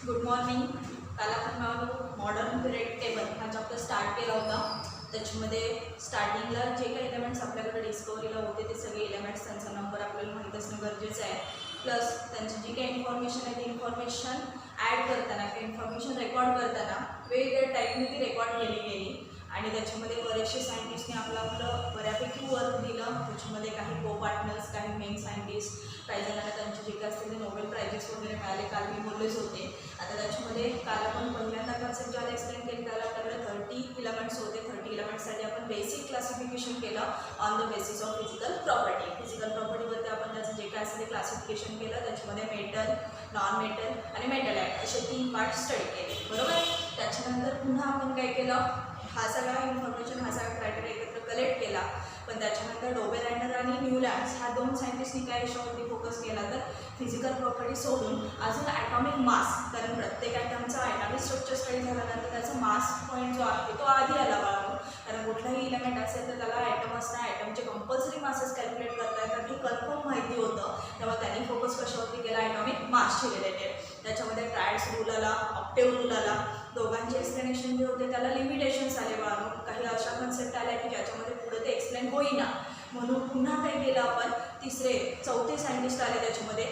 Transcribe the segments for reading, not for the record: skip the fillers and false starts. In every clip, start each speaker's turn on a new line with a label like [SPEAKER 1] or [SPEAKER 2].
[SPEAKER 1] Good morning. काल आपण modern period table हा चॅप्टर स्टार्ट केला होता. त्याच्यामध्ये स्टार्टिंगला जे काही एलिमेंट्स आपल्याकडे डिस्कवरीला होते ते सगळे एलिमेंट्स त्यांचा नंबर आपल्याला माहीत असणं गरजेचं आहे. प्लस त्यांची जी काही इन्फॉर्मेशन आहे ती इन्फॉर्मेशन ॲड करताना किंवा इन्फॉर्मेशन रेकॉर्ड करताना वेगवेगळ्या टाईपने ती रेकॉर्ड केली गेली आणि त्याच्यामध्ये बरेचसे सायंटिस्टने आपलं बऱ्यापैकी वर्क दिलं. त्याच्यामध्ये काही को पार्टनर्स, काही मेन सायंटिस्ट, काही जणांना त्यांचे जे काही असतील ते नोबेल प्राइजेस वगैरे मिळाले. काल मी बोललेच होते. आता त्याच्यामध्ये काल आपण पहिल्यांदा कन्सेप्ट ज्याला एक्सप्लेन केली त्याला आपल्याकडे 30 एलिमेंट्स होते. 30 एलिमेंट्ससाठी आपण बेसिक क्लासिफिकेशन केलं on the basis of physical property. Physical प्रॉपर्टीवरती आपण त्याचं जे काय असेल ते क्लासिफिकेशन केलं. त्याच्यामध्ये मेटल, नॉन मेटल आणि मेटल ॲट असे 3 पार्ट स्टडी केले, बरोबर. त्याच्यानंतर पुन्हा आपण काय केलं, हा सगळा इन्फॉर्मेशन, हा सगळा क्रायटेरिया एकत्र कलेक्ट केला. पण त्याच्यानंतर डोबेलँडर आणि न्यूलँड्स ह्या 2 सायंटिस्टनी काय याच्यावरती फोकस केला तर फिजिकल प्रॉपर्टी सोडून अजून ॲटॉमिक मास, कारण प्रत्येक ॲटमचा ॲटॉमिक स्ट्रक्चर स्टडी झाल्यानंतर त्याचा मास पॉईंट जो आहे तो आधी आला बाळगून. कारण कुठलाही इलेमेंट असेल तर त्याला ॲटम असणं, ॲटमचे कंपल्सरी मासेस कॅल्क्युलेट करता येतात हे कन्फर्म माहिती होतं. तेव्हा त्यांनी फोकस कशावरती केला, ॲटॉमिक मासशी रिलेटेड. त्याच्यामध्ये ट्रायड्स रूल आला, ऑक्टेव्ह रूल आला. दोघांचे एक्सप्लेनेशन जे होते त्याला लिमिटेशन्स आले बाळगून. काही अशा कन्सेप्ट आल्या की ज्याच्यामध्ये पुढे ते एक्सप्लेन होईना, म्हणून पुन्हा काय केलं आपण, चौथे सायंटिस्ट आले त्याच्यामध्ये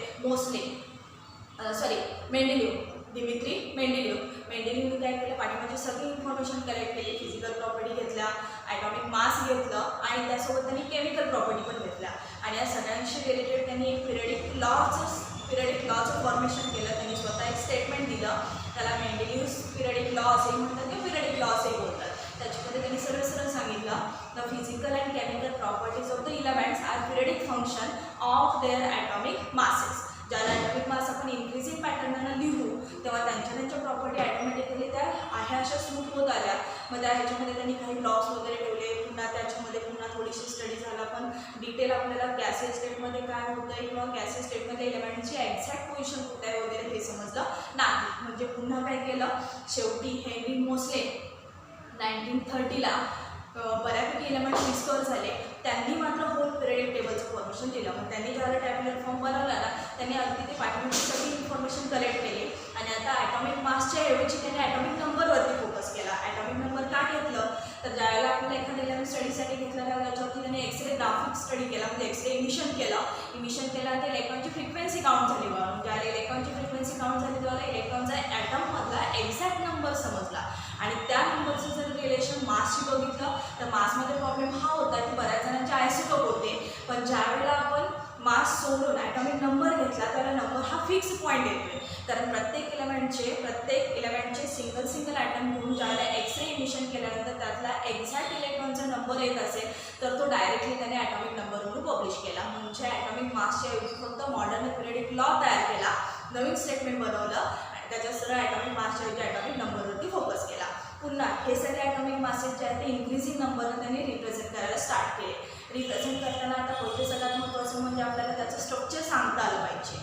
[SPEAKER 1] दिमित्री मेंडेलिव्हने काय केलं, पाठीमागची सगळी इन्फॉर्मेशन कलेक्ट केली. फिजिकल प्रॉपर्टी घेतल्या, ॲटॉमिक मास घेतलं आणि त्यासोबत त्यांनी केमिकल प्रॉपर्टी पण घेतल्या आणि या सगळ्यांशी रिलेटेड त्यांनी एक पिरियडिक लॉचं फॉर्मेशन केलं. त्यांनी स्वतः एक स्टेटमेंट दिलं, त्याला मेंडेलिव्हज पिरियडिक लॉ असेही म्हणतात किंवा पिरियडिक लॉ असेही बोलतात. त्याच्यामध्ये त्यांनी सरळ सांगितलं, the physical and chemical properties of the elements are periodic function of their atomic masses. ज्याला ॲटॉमिक मास आपण इन्क्रीजिंग पॅटर्ननं लिहू तेव्हा त्यांच्या प्रॉपर्टी ॲटोमॅटिकली त्या आहे अशा सूट होत आल्या. मग ह्याच्यामध्ये त्यांनी काही ब्लॉक्स वगैरे ठेवले. त्याच्यामध्ये पुन्हा थोडीशी स्टडी झाला, पण डिटेल आपल्याला गॅसेस स्टेटमध्ये काय होतं आहे किंवा गॅसेस स्टेटमध्ये एलिमेंटची एक्झॅक्ट पोझिशन कुठे आहे वगैरे हे समजलं नाही. म्हणजे पुन्हा काय केलं, शेवटी हेनरी मोसले 1930ला बऱ्यापैकी एलिमेंट डिस्कवर झाले. त्यांनी मात्र होल पिरियडिक टेबलचं फॉर्मेशन दिलं. मग त्यांनी ज्याला टॅब्युलर फॉर्म बनवला ना, त्यांनी अगदी ते पाठीमागची सगळी इन्फॉर्मेशन कलेक्ट केली आणि आता ॲटॉमिक मासच्या ऐवजी त्यांनी ॲटॉमिक नंबरवरती फोकस केला. ॲटॉमिक नंबर का घेतलं तर ज्यावेळेला आपल्याला एखाद्या एलिमेंट स्टडीसाठी घेतलं त्याच्यावरती त्यांनी एक्सरे ग्राफिक स्टडी केला, म्हणजे एक्सरे इमिशन केलं आणि ते इलेक्ट्रॉनची फ्रिक्वेन्सी काउंट झाली. म्हणून ज्यावेळेला इलेक्ट्रॉनची फ्रिक्वेन्सी काउंट झाली त्यावेळेला इलेक्ट्रॉनचा ॲटममधला एक्झॅक्ट नंबर समजला आणि त्या नंबरचं जर रिलेशन मासशी बघितलं तर मासमध्ये प्रॉब्लेम हा होता की बऱ्याच जणांचे आयसोटोप होते. पण ज्यावेळेला आपण मास सोडून ॲटॉमिक नंबर घेतला त्याला नंबर हा फिक्स पॉईंट येतोय. कारण प्रत्येक इलेमेंटचे सिंगल ॲटम घेऊन ज्यावेळेला एक्सरे इमिशन केल्यानंतर त्यातला एक्झॅक्ट इलेक्ट्रॉनचा नंबर येत असेल तर तो डायरेक्टली त्याने ॲटॉमिक नंबर म्हणून पब्लिश केला. म्हणजे ॲटॉमिक मासच्या ऐवजी फक्त मॉडर्न पिरियडिक लॉ तयार केला, नवीन स्टेटमेंट बनवलं आणि त्याच्या सरळ ॲटॉमिक मासच्या ऐवजी ॲटॉमिक नंबरवरती फोकस केला. पुन्हा हे सगळे ॲटॉमिक मासेस जे आहेत ते इन्क्रीजिंग नंबरनं त्यांनी रिप्रेझेंट करायला स्टार्ट केले. रिप्रेझेंट करताना आता पहिलं सगळ्यात महत्त्वाचं म्हणजे आपल्याला त्याचं स्ट्रक्चर सांगता आलं पाहिजे.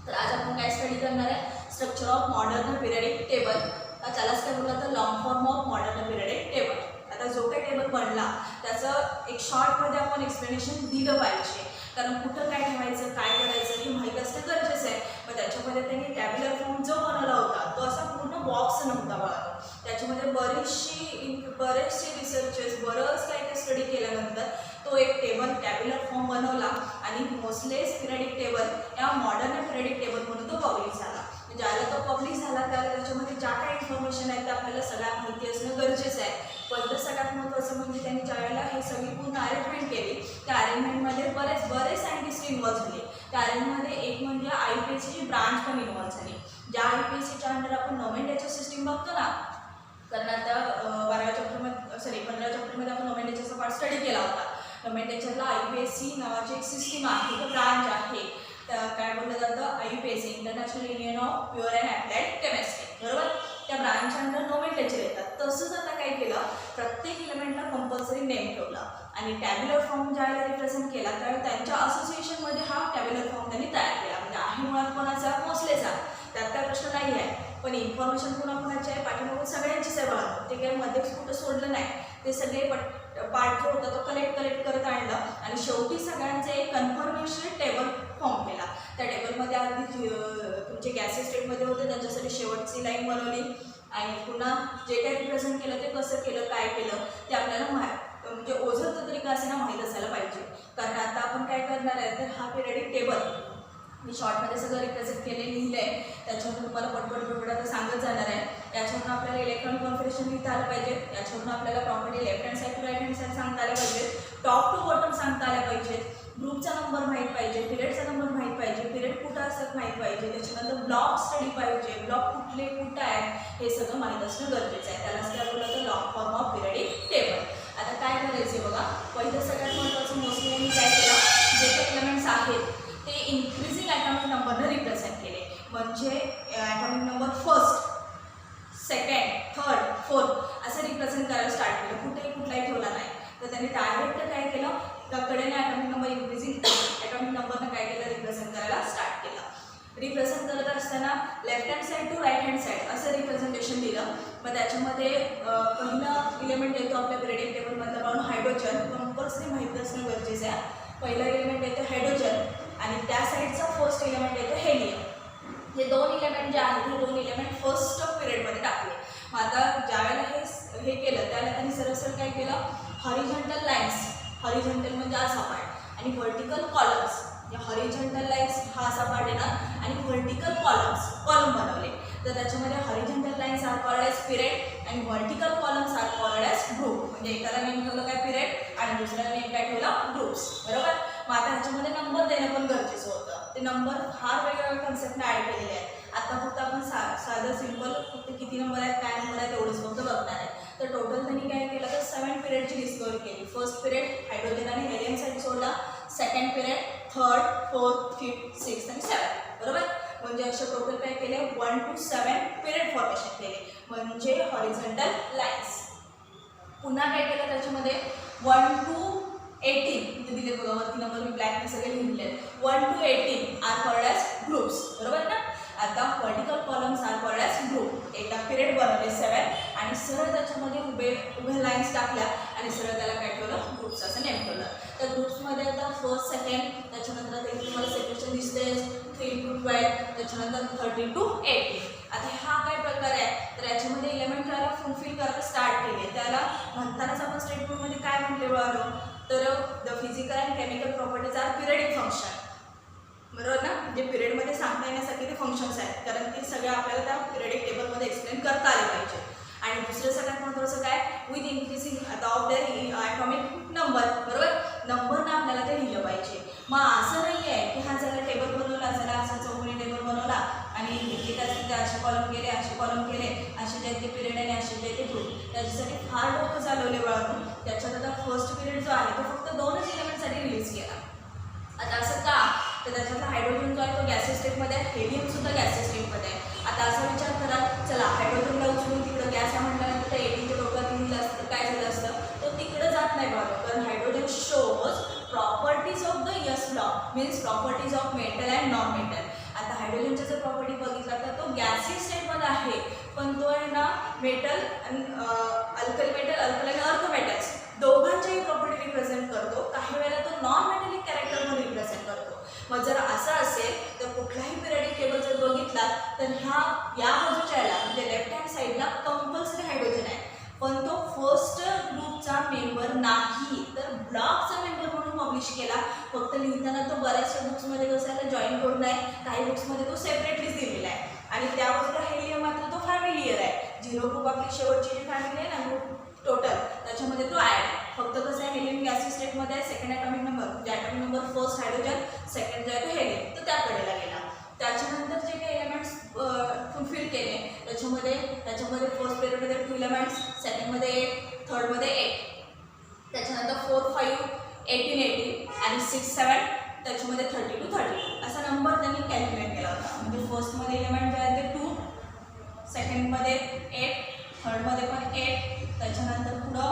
[SPEAKER 1] तर आज आपण काय स्टडी करणार आहे, structure of modern periodic table. त्यालाच काय बोललं तर long form of modern periodic table. आता जो काही टेबल बनला त्याचं एक शॉर्टमध्ये आपण एक्सप्लेनेशन दिलं पाहिजे, कारण कुठं काय ठेवायचं, काय करायचं हे माहीत असणं गरजेचं आहे. मग त्याच्यामध्ये त्यांनी टॅब्युलर फॉर्म जो बनवला होता तो असा पूर्ण बॉक्स नव्हता बघा. त्याच्यामध्ये बरेचसे रिसर्चर्स बरंच काही स्टडी केल्यानंतर तो एक टेबल टॅब्युलर फॉर्म बनवला आणि मोसलेस पिरियडिक टेबल या मॉडर्न पिरियडिक टेबल म्हणून तो पब्लिश झाला. ज्यावेळेला तो पब्लिश झाला त्यावेळेला त्याच्यामध्ये ज्या काही इन्फॉर्मेशन आहे त्या आपल्याला सगळ्या माहिती असणं गरजेचं आहे. पहिलं सगळ्यात महत्त्वाचं म्हणजे त्यांनी ज्यावेळेला हे सगळी पूर्ण अरेंजमेंट केली त्या अरेंजमेंटमध्ये बरेच सायंटिस्ट इन्व्हॉल्व झाले. त्या अरेंजमेंटमध्ये एक म्हणजे IUPACची ब्रांच पण इन्व्हॉल्व झाली. ज्या IUPACच्या अंडर आपण नोमेनक्लेचर सिस्टीम बघतो ना, कारण आता 15व्या चॅप्टरमध्ये आपण नोमेनक्लेचरचा पार्ट स्टडी केला होता. नोमेनक्लेचरला IUPAC नावाची एक सिस्टीम आहे, एक ब्रांच आहे. काय बोललं जातं, IUPAC international union of pure and applied chemistry, बरोबर. त्या ब्रांच अंडर नोमेनक्लेचर येतात. तसंच आता काय केलं, प्रत्येक इलेमेंटला कंपल्सरी नेम ठेवला आणि टॅब्युलर फॉर्म ज्यावेळेला रिप्रेझेंट केला त्यावेळेला त्यांच्या असोसिएशनमध्ये हा टॅब्युलर फॉर्म त्यांनी तयार केला. म्हणजे आहे मुळात कोणाचा, मोसलेचा, त्यात काय प्रश्न नाही आहे. पण इन्फॉर्मेशन कोणाची आहे, पाठीमागून सगळ्यांचीच आहे बाळा. ते काही मध्येच कुठं सोडलं नाही, ते सगळे पार्ट जो होता तो कलेक्ट करत आणलं आणि शेवटी सगळ्यांचे एक कन्फर्मेशन टेबल फॉर्म केला. त्या टेबलमध्ये आधी तुमचे गॅसेस स्टेटमध्ये होते त्यांच्यासाठी शेवटची लाईन बनवली आणि पुन्हा जे काही रिप्रेझेंट केलं ते कसं केलं काय केलं ते आपल्याला म्हणजे ओझरचा तरी का असे ना माहीत असायला पाहिजे. कारण आता आपण काय करणार आहे तर हा पिरियडिक टेबल मी शॉर्टमध्ये सगळं रिप्रेझेंट केले लिहिलं आहे. त्याच्यावरून तुम्हाला पटपट आता सांगत जाणार आहे. याच्यावरून आपल्याला इलेक्ट्रॉनिक कॉन्फिगरेशन लिहिता आलं पाहिजे. याच्यावरून आपल्याला property left hand side to right hand side सांगता आल्या पाहिजे. टॉप टू बॉटम सांगता आल्या पाहिजेत. ग्रुपचा नंबर माहीत पाहिजे, पिरियडचा नंबर माहीत पाहिजे, पिरियड कुठं असतात माहीत पाहिजे. त्याच्यानंतर ब्लॉक स्टडी पाहिजे, ब्लॉक कुठं आहेत हे सगळं माहीत असणं गरजेचं आहे. त्यालाच काय बोललं तर long form of periodic table. आता काय करायचं बघा, पहिलं सगळ्यात महत्त्वाचं मोस्टली मी काय केलं, जे काही एलिमेंट्स आहेत ते इन्क्रीजिंग ॲटॉमिक नंबरनं रिप्रेझेंट केले. म्हणजे atomic number first, second, third, fourth असं रिप्रेझेंट करायला स्टार्ट केलं. कुठलाही ठेवला नाही. तर त्यांनी डायरेक्ट काय केलं, कडेने ॲटॉमिक नंबर इन्क्रीजिंग ॲटॉमिक नंबरनं काय केलं, रिप्रेझेंट करायला स्टार्ट केलं. रिप्रेझेंट करत असताना left hand side to right hand side असं रिप्रेझेंटेशन दिलं. मग त्याच्यामध्ये पहिलं एलिमेंट येतो आपल्या पिरियडिक टेबलमधलं म्हणून हायड्रोजन. कंपल्सरी माहीत असणं गरजेचं आहे. पहिलं एलिमेंट येतं हायड्रोजन आणि त्या साईडचा फर्स्ट एलिमेंट येतं हेलियम. हे दोन एलिमेंट जे आहेत हे दोन एलिमेंट फर्स्ट पिरियडमध्ये टाकले. मग आता ज्यावेळेला हे केलं त्यावेळेला त्यांनी सरळ काय केलं, हॉरिझॉन्टल लाईन्स, हॉरिझॉन्टल म्हणजे असा पार्ट आणि व्हर्टिकल कॉलम्स. हॉरिझॉन्टल लाईन्स हा असा पार्ट येणार आणि व्हर्टिकल कॉलम बनवले. तर त्याच्यामध्ये horizontal lines are called as period आणि vertical columns are called as group. म्हणजे एकाला नेम ठेवलं काय पिरियड आणि दुसऱ्याला नेम काय ठेवलं ग्रुप्स. बरोबर. मग आता ह्याच्यामध्ये नंबर देणं पण गरजेचं होतं. ते नंबर फार वेगवेगळ्या कन्सेप्टने ॲड केलेले आहेत. आता फक्त आपण साधं सिम्पल फक्त किती नंबर आहेत काय नंबर आहेत एवढंच फक्त बघणार आहे. तर टोटल त्यांनी काय केलं तर 7 पिरियडची डिस्कवरी केली. फर्स्ट पिरियड हायड्रोजन आणि हेलियमसाठी सोडला, second period, third, fourth, fifth, sixth आणि 7. बरोबर. म्हणजे असे टोटल काय केले 1 to 7 पिरियड फॉर्मेशन केले म्हणजे हॉरिझॉन्टल लाईन्स. पुन्हा काय केलं त्याच्यामध्ये 1 to 18 इथे दिले बघा वरती नंबर मी ब्लॅकने सगळे लिहिले. 1 to 18 are called as groups. बरोबर ना. आता vertical columns are called as group. एका पिरियड बनवले 7 आणि सरळ त्याच्यामध्ये उभ्या लाईन्स टाकल्या आणि सरळ त्याला काय ठेवलं ग्रुप्स असं नेम ठेवलं. तर ग्रुप्समध्ये आता फर्स्ट, सेकंड, त्याच्यानंतर ते तुम्हाला सेपरेशन दिसते 3 to 12, त्याच्यानंतर 13 to 18. आता हा काय प्रकार आहे तर याच्यामध्ये एलिमेंट त्याला फुलफिल करायला स्टार्ट केले. त्याला म्हणतानाच आपण स्टेटमेंटमध्ये काय म्हटले बघा तर the physical and chemical properties are periodic function. बरोबर ना. म्हणजे पिरियडमध्ये सांगता येण्यासाठी ते फंक्शन्स आहेत कारण ते सगळं आपल्याला त्या पिरियडिक टेबलमध्ये एक्सप्लेन करता आले पाहिजे. आणि दुसरं सगळ्यात महत्त्वाचं काय विथ इन्क्रीजिंग आता ऑफ देअर ॲटॉमिक नंबर. बरोबर. नंबरनं आपल्याला ते लिहिलं पाहिजे. मग असं नाही आहे की हा जरा टेबल बनवला जरा असा चौकोनी टेबल बनवला आणि तिथे असे कॉलम केले असे कॉलम केले असे जे ते पिरियड आणि असे जे ते ग्रुप. त्याच्यासाठी फार डोकं चालवले वळून. त्याच्यात आता फर्स्ट पिरियड जो आहे तो फक्त 2च एलिमेंटसाठी रिलीज केला. आता असं का तर त्याच्यातला हायड्रोजन जो आहे तो गॅसेस स्टेटमध्ये आहे, हेलियमसुद्धा गॅसेस स्टेटमध्ये आहे. आता असा विचार करा चला हायड्रोजनला उचलून तिकडं गॅस आहे म्हटल्यानंतर त्या 18च्या डोक्यात लिहिलं असतं तर काय झालं असतं तो तिकडं जात नाही बघा. कारण hydrogen shows properties of the yes block means properties of metal and non metal. आता हायड्रोजनच्या जर प्रॉपर्टी बघितला तर तो गॅसेस स्टेटमध्ये आहे पण तो आहे ना मेटल आणि alkali metal alkaline earth metals दोघांच्याही प्रॉपर्टी रिप्रेझेंट करतो. काही वेळेला तो नॉन मेटलिक कॅरेक्टर म्हणून रिप्रेझेंट करतो. मग जर असं असेल तर कुठलाही पिरियडिक टेबल जर बघितला तर या बाजूच्या याला म्हणजे लेफ्ट हँड साईडला कंपल्सरी हायड्रोजन आहे पण तो फर्स्ट ग्रुपचा मेंबर नाही तर ब्लॉकचा मेंबर म्हणून पब्लिश केला. फक्त लिहिताना तो बऱ्याचशा बुक्समध्ये कसं आहे जॉईन करून नाही, काही बुक्समध्ये तो सेपरेटलीच दिलेला आहे. आणि त्या बाजूला हेलियम मात्र तो फॅमिलियर आहे. 0 ग्रुप आपली शेवटची जी फॅमिली आहे ना ग्रुप टोटल त्याच्यामध्ये तो ॲड. फक्त कसं आहे हेलियम गॅसेस स्टेटमध्ये आहे. सेकंड ॲटॉमिक नंबर म्हणजे atomic number first hydrogen, second जो आहे तो हेलियम तो त्याकडेला गेला. त्याच्यानंतर जे काही एलिमेंट्स फुलफिल केले त्याच्यामध्ये फर्स्ट पिरियडमध्ये 2 एलिमेंट्स, सेकंडमध्ये 8, थर्डमध्ये 8, त्याच्यानंतर 4, 5, 18 आणि 6, 7 त्याच्यामध्ये 30 to 32 असा नंबर त्यांनी कॅल्क्युलेट केला होता. म्हणजे फर्स्टमध्ये एलिमेंट जे आहे ते 2, सेकंडमध्ये 8, थर्डमध्ये पण 8, त्याच्यानंतर पुढं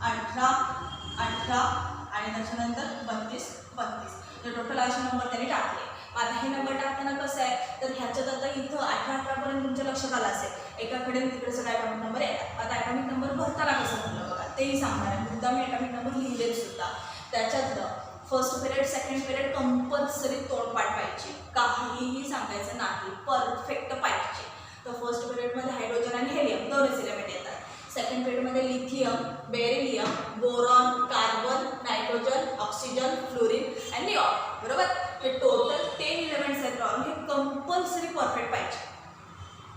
[SPEAKER 1] 18 आणि त्याच्यानंतर 32. तर टोटल असे नंबर त्यांनी टाकले. आता हे नंबर टाकताना कसं आहे तर ह्याच्यात आता इथं 18 पर्यंत तुमच्या लक्षात आलं असेल एकाकडे तिकडे सगळं ॲटॉमिक नंबर येतात. आता ॲटॉमिक नंबर भरताना कसं म्हटलं बघा तेही सांगणार आहे. मुद्दा मी ॲटॉमिक नंबर लिहिलेत सुद्धा. त्याच्यातलं first period second period compulsory तोंडपाठ पाहिजे, काहीही सांगायचं नाही, परफेक्ट पाहिजे. तर फर्स्ट पिरियडमध्ये हायड्रोजन आणि हेलियम दोनच एलिमेंट येतात. सेकंड पिरियडमध्ये lithium, beryllium, boron, carbon, nitrogen, oxygen, fluorine आणि निऑन. बरोबर. हे टोटल 10 एलिमेंट्स आहेत. हे कंपल्सरी परफेक्ट पाहिजे.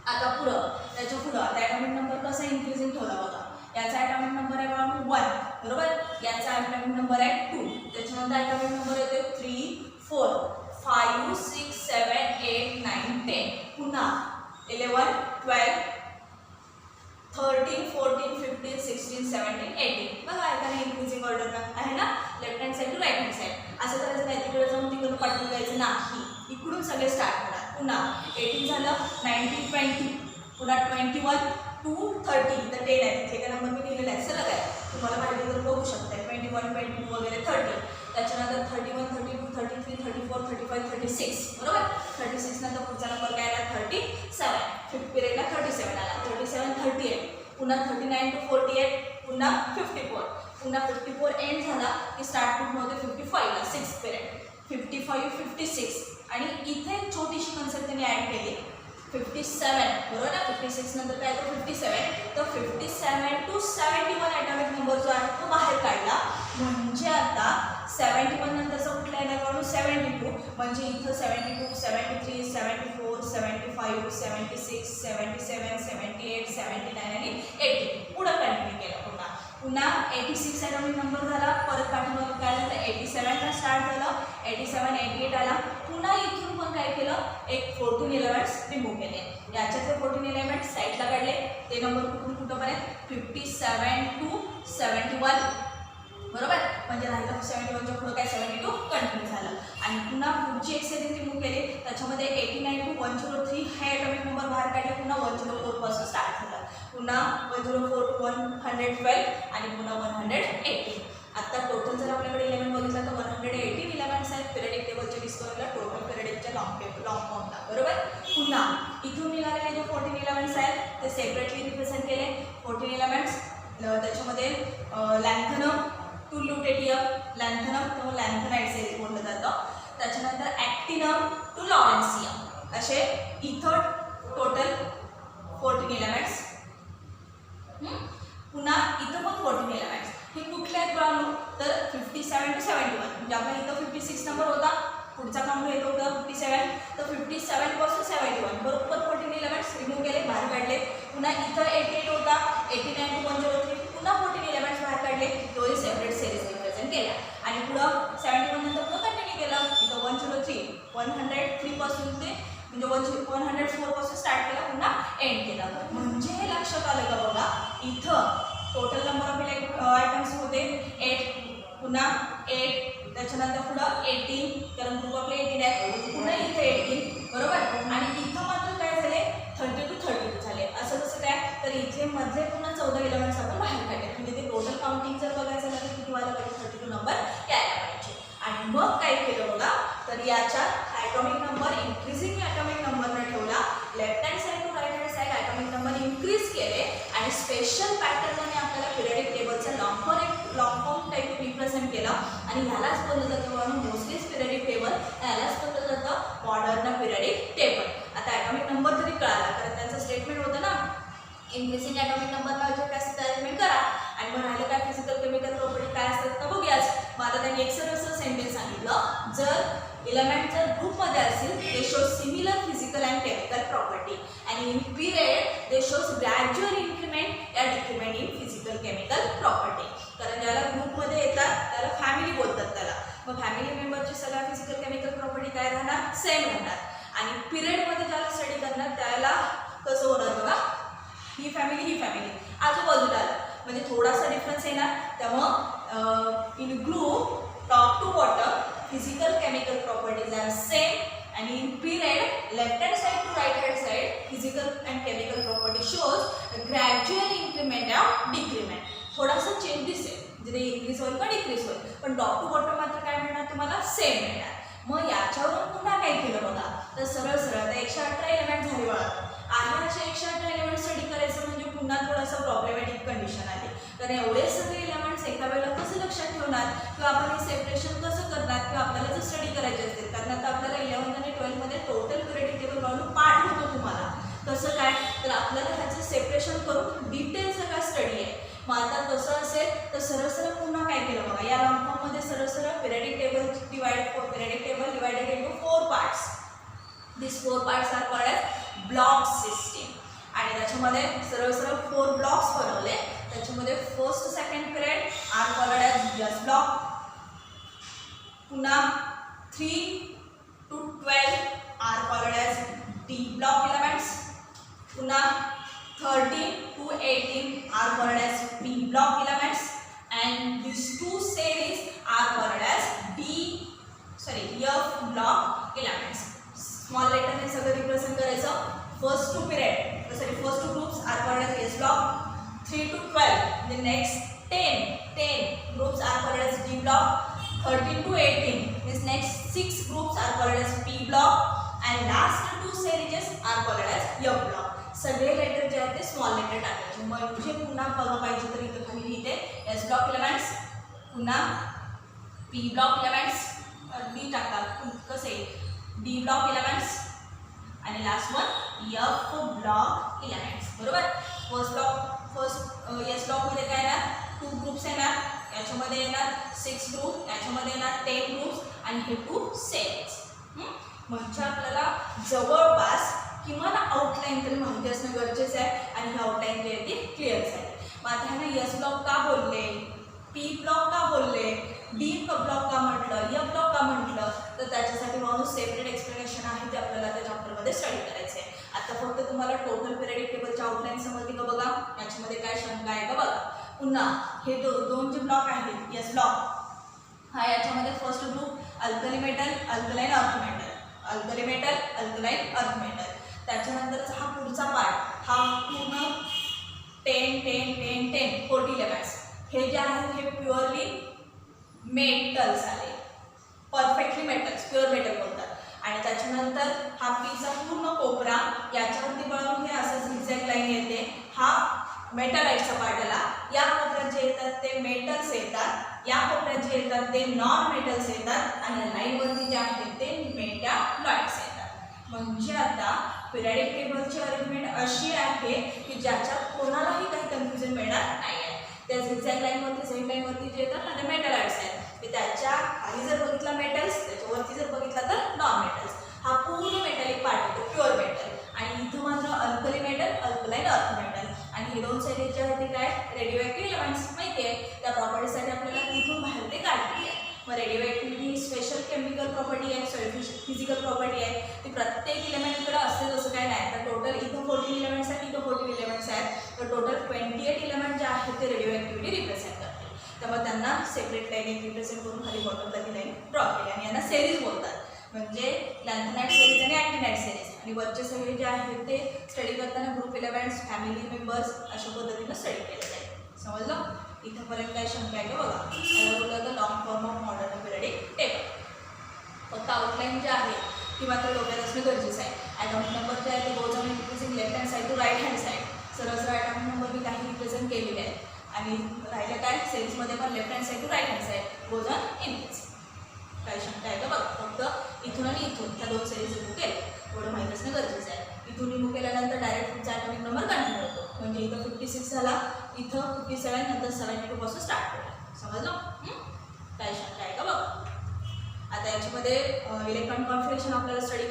[SPEAKER 1] आता पुढं त्याच्या पुढं आता ॲटॉमिक नंबर कसा इन्क्रीजिंग ठेवला बघा. याचा ॲटॉमिक नंबर आहे बघा 1. बरोबर. याचा ॲटॉमिक नंबर आहे 2. त्याच्यानंतर ॲटॉमिक नंबर येते 3, 4, 5, 6, 7, 8, 9, 10. पुन्हा 11, 12, 13, 14, 15, 16, 17, 18. बघा एकाने इन्क्रीजिंग ऑर्डर आहे ना, left hand side to right hand side. असं करायचं नाही, तिकडे जाऊन तिकडून पाठवून द्यायचं नाही, इकडून सगळे स्टार्ट होणार. पुन्हा 18 झालं, 19, 20, पुन्हा 21, 2, 30. तर 10 आहे, तिथे काय नंबर मी लिहिलेला आहे, सलग आहे, तुम्हाला पाहिजे तर बघू शकता. 21, 22 वगैरे 30. त्याच्यानंतर 31, 32, 33, 34, 35, 36. बरोबर. 36 नंतर पुढचा नंबर काय आला 37. फिफ्थ पिरियडला 37 आला. 37, 38. पुन्हा 39 to 48. पुन्हा 54. पुन्हा 54 एंड झाला की स्टार्ट कुठून होते 55ला सिक्स्थ पिरियड. 55, 56. आणि इथे एक छोटीशी कन्सेप्ट त्यांनी ॲड केली 57. बरोबर ना. 56 नंतर काय तर 57. तर 57 to 71 ॲटॉमिक नंबर जो आहे तो बाहेर काढला. म्हणजे आता 71 नंतरचा कुठला येणार म्हणून 72. म्हणजे इथं 72, 73, 74, 75, 76, 77, 78, 79 आणि 80. पुढं कंटिन्यू केलं. पुन्हा 86 ॲटॉमिक नंबर झाला. परत पाठीमागून काय झालं 87ला स्टार्ट झालं. 87, 88 आला. पुन्हा इथून पण काय केलं एक 14 एलिमेंट्स रिमूव्ह केले. याच्यातले 14 एलिमेंट्स साईडला काढले. ते नंबर कुठून कुठंपर्यंत 57 to 71. बरोबर. म्हणजे राहिलं 71च्या पुढं काय 72 कंटिन्यू झालं. आणि पुन्हा पुढची एक सेरीज रिमूव्ह केली. त्याच्यामध्ये 89 to 103 हे ॲटॉमिक नंबर बाहेर काढले. पुन्हा 104 पासून स्टार्ट झालं. पुन्हा 104 to 112 आणि पुन्हा 118. आता टोटल जर आपल्याकडे 11 बघितलं तर 118 एलिमेंट्स आहेत पिरियडिक टेबलच्या डिस्कवरीला टोटल पिरियडिकच्या लॉंग फॉर्मला. बरोबर. पुन्हा इथून निघालेले जे 14 एलिमेंट्स आहेत ते सेपरेटली रिप्रेझेंट केले. 14 एलिमेंट्स त्याच्यामध्ये लॅन्थनम टू ल्युटेटियम, लॅन्थनम किंवा लॅन्थनाइट सेरीज म्हटलं जातं. त्याच्यानंतर ॲक्टिनम टू लॉरेन्सियम. असे इथं टोटल 14 एलिमेंट्स. पुन्हा इथं पण 14 एलिमेंट्स. हे कुठले आहेत बघा तर 57 to 71. म्हणजे आपला इथं 56 नंबर होता. पुढचा काउंट येत होता 57. तर 57 पासून 71 बरोबर 14 एलिमेंट्स रिमूव्ह केले, बाहेर काढले. पुन्हा इथं 88 होता. 89 to 103. पुन्हा 14 एलिमेंट्स बाहेर काढले. दोन्ही सेपरेट सेरीज रिप्रेझेंट केल्या. आणि पुढं 71 नंतर पुढं कंटिन्यू केलं. इथं 103, 103 पासून ते म्हणजे 104 पासून स्टार्ट केला. पुन्हा एंड केला. म्हणजे हे लक्षात आलं का बघा. इथं टोटल नंबर ऑफ आयटम्स होते 8. पुन्हा 8. त्याच्यानंतर पुढं 18 कारण ग्रुप आपले 18 आहे. पुन्हा इथे 18. बरोबर. आणि इथं मात्र काय झाले 30 to 32 झाले. असं कसं काय तर इथे मधले पुन्हा 14 एलिमेंट्स आपण बाहेर काढले. म्हणजे ते टोटल काउंटिंग जर बघायचं झालं तर किती व्हायला पाहिजे 32 नंबर यायला पाहिजे. आणि मग काय केलं बघा तर याच्यात ॲटॉमिक नंबर इन्क्रीजिंग ॲटॉमिक नंबरने ठेवला. Left hand side to right hand side atomic number increase केले. आणि स्पेशल पॅटर्नने आपल्याला पिरियडिक टेबलचा लॉंग फॉर्म टाईप रिप्रेझेंट केला. आणि ह्यालाच बोललं जातं म्हणून मोस्टलीच पिरियडिक टेबल ह्यालाच बोललं जातं मॉडर्न पिरियडिक टेबल. आता ॲटॉमिक नंबर तरी कळाला कारण त्यांचं स्टेटमेंट होतं ना इन्क्रीजिंग ॲटॉमिक नंबर पाहिजे पॅसेज अरेंजमेंट करा. आणि मग राहिलं काय फिजिकल केमिकल प्रॉपर्टी काय असतात तर बघूयाच. मग आता त्यांनी एक सरळ सेंटेन्स सांगितलं जर एलिमेंट जर ग्रुपमध्ये असतील they show similar physical and chemical property आणि in period they shows gradual increment या decrement in physical chemical property. कारण ज्याला ग्रुपमध्ये येतात त्याला फॅमिली बोलतात त्याला. मग फॅमिली मेंबरची सगळ्या फिजिकल केमिकल प्रॉपर्टी काय राहणार सेम राहणार. आणि पिरियडमध्ये ज्याला स्टडी करणार त्याला कसं होणार बघा ही फॅमिली आजूबाजूला आलं म्हणजे थोडासा डिफरन्स येणार. त्यामुळं in group top to bottom physical chemical properties are same and in period left hand side to right hand side physical and chemical property shows a gradual increment or decrement. थोडासा change दिसेल म्हणजे increase होईल का decrease होईल पण top to bottom मात्र काय मिळणार तुम्हाला सेम मिळणार. मग याच्यावरून पुन्हा काय केलं बघा तर सरळ आता 118 एलिमेंट झाले बघा. आहे असे 118 एलिमेंट स्टडी करायचं म्हणजे पुन्हा थोडंसं प्रॉब्लेमॅटिक कंडिशन आली. कारण एवढे सगळे एलिमेंट्स एका वेळेला कसं लक्षात ठेवणार किंवा आपण हे सेपरेशन कसं करणार किंवा आपल्याला जर स्टडी करायचे असेल, कारण आता आपल्याला 11th आणि 12th मध्ये टोटल पिरियडिक टेबल बनवून पाठ होतो तुम्हाला. कसं काय तर आपल्याला ह्याचं सेपरेशन करून डिटेल सगळा स्टडी आहे. मग आता कसं असेल तर सरळ सरळ पुन्हा काय केलं बघा, या लॉंग फॉर्ममध्ये सरळ सरळ periodic table divided into 4 parts. This 4 parts are called as block system. आणि त्याच्यामध्ये सरळ सरळ 4 ब्लॉक्स बनवले. त्याच्यामध्ये first second period are called as S block. पुन्हा 3 to 12 are called as D block elements. पुन्हा 13 to 18 are called as B block elements, and these two series are called as F block elements. Small letter ने सगळं represent करायचं. First two groups are called as S block. 3 to 12, the next 10 groups are called as D block. 13 to 18, these next 6 groups are called as P block, and last 2 series are called as F block. सगळे letter जे आहेत ते small letter टाकायचे. म्हणजे पुन्हा बघा पाहिजे तर इथं खाली लिहिते एस ब्लॉक एलिमेंट्स, पुन्हा पी ब्लॉक एलिमेंट्स, डी टाकतात कसे डी ब्लॉक एलिमेंट्स, आणि last one F block elements. बरोबर. फर्स्ट एस ब्लॉकमध्ये काय येणार 2 ग्रुप्स येणार, याच्यामध्ये येणार 6 ग्रुप, याच्यामध्ये येणार 10 ग्रुप्स, आणि हे 2 सेट्स. म्हणजे आपल्याला जवळपास किमान आउटलाईन तरी माहिती असणं गरजेचं आहे, आणि ही आउटलाईन जी आहे ती क्लिअर झाली. मग आता ह्यानं एस ब्लॉक का बोलले, पी ब्लॉक का बोलले, डी ब्लॉक का म्हटलं, एफ ब्लॉक का म्हटलं, तर त्याच्यासाठी म्हणून सेपरेट एक्सप्लेनेशन आहे ते आपल्याला त्या चॅप्टरमध्ये स्टडी करायचं आहे. आता फक्त तुम्हाला टोटल पिरियडिक टेबलची आउटलाईन समजली का बघा, याच्यामध्ये काय शंका आहे का बघा. पुन्हा हे दोन जे ब्लॉक आहेत एस ब्लॉक हा याच्यामध्ये first group alkali metal, alkaline earth metal, alkali metal, alkaline earth metal. त्याच्यानंतरचा हा पुढचा पार्ट हा पूर्ण 10 40 एलिमेंट्स. हे जे आहेत हे प्युअरली मेटल्स आले, परफेक्टली मेटल्स, प्युअर मेटल बोलतात. आणि त्याच्यानंतर हा पीचा पूर्ण कोपरा, याच्यावरती बनवून हे असं झिगझॅग लाईन येते. हा मेटलाइटचा पार्ट आला. या कोपऱ्यात जे येतात ते मेटल्स येतात, या कोपऱ्यात जे येतात ते नॉन मेटल्स येतात, आणि लाईनवरती जे आहेत ते मेटॅलॉइड्स येतात. म्हणजे आता पिरियडिक टेबलची अरेंजमेंट अशी आहे की ज्याच्यात कोणालाही काही कन्फ्युजन मिळणार नाही आहे. त्या झिगझॅग लाईनवरती झेड लाईनवरती जे येतात ना ते मेटलाइड्स आहेत, ते त्याच्या खाली जर बघितला मेटल्स, त्याच्यावरती जर बघितला तर नॉन मेटल्स. हा पूर्ण मेटॅलिक पार्ट होतो, प्युअर मेटल. आणि इथं मात्र alkali metal, alkaline earth metal. आणि हे 2 साईड जे आहेत ते काय रेडिओ ॲक्टिव्ह एलिमेंट्स माहिती आहे. त्या प्रॉपर्टीसाठी आपल्याला तिथून बाहेर ते काढली आहे. मग रेडिओ ॲक्टिव्हिटी ही स्पेशल केमिकल प्रॉपर्टी आहे, सॉरी फिजिकल प्रॉपर्टी आहे. ती प्रत्येक इलेमेंटकडे असते तसं काय नाही. तर टोटल इथं 14 एलिमेंट्स आहेत, इथं 14 एलिमेंट्स आहेत, तर टोटल 28 एलिमेंट जे आहेत ते रेडिओ ॲक्टिव्हिटी रिप्रेझेंट करतात. त्यामुळे त्यांना सेपरेट लाईन एक रिप्रेझेंट करून खाली बॉटमला ती लाईन ड्रॉ केली, आणि यांना सेरीज बोलतात. म्हणजे लॅन्थनाइट सेरीज आणि ॲक्टिनाइट सेरीज. आणि वरचे सगळे जे आहेत ते स्टडी करताना ग्रुप एलिमेंट्स, फॅमिली मेंबर्स अशा पद्धतीनं स्टडी केलं जाईल. समजलं. इथंपर्यंत काय शंका आहे का बघा. त्याला बोललं तर long form of modern periodic table. फक्त आउटलाईन जे आहे ती मात्र डोक्यात असणं गरजेचं आहे. ॲटॉमिक नंबर जे आहे ते goes on increasing left hand side to right hand side. सरळ सरळ ॲटॉमिक नंबर मी काही रिप्रेझेंट केलेले आहेत, आणि राहिलं काय सेरीजमध्ये पण left hand side to right hand side goes on increase. काही शंका आहे का बघा. फक्त इथून आणि इथून ह्या 2 सेरीज रिमूव्ह केले एवढं माहीत असणं गरजेचं आहे. इथून रिमूव्ह केल्यानंतर डायरेक्ट पुढचा ॲटॉमिक नंबर कंटिन्यू होतो. म्हणजे इथं 56 झाला, इथं 57, नंतर 72 पासून स्टार्ट होईल. समजलं. काय शंका आहे का बघा. आता याच्यामध्ये इलेक्ट्रॉन कॉन्फिगरेशन आपल्याला स्टडी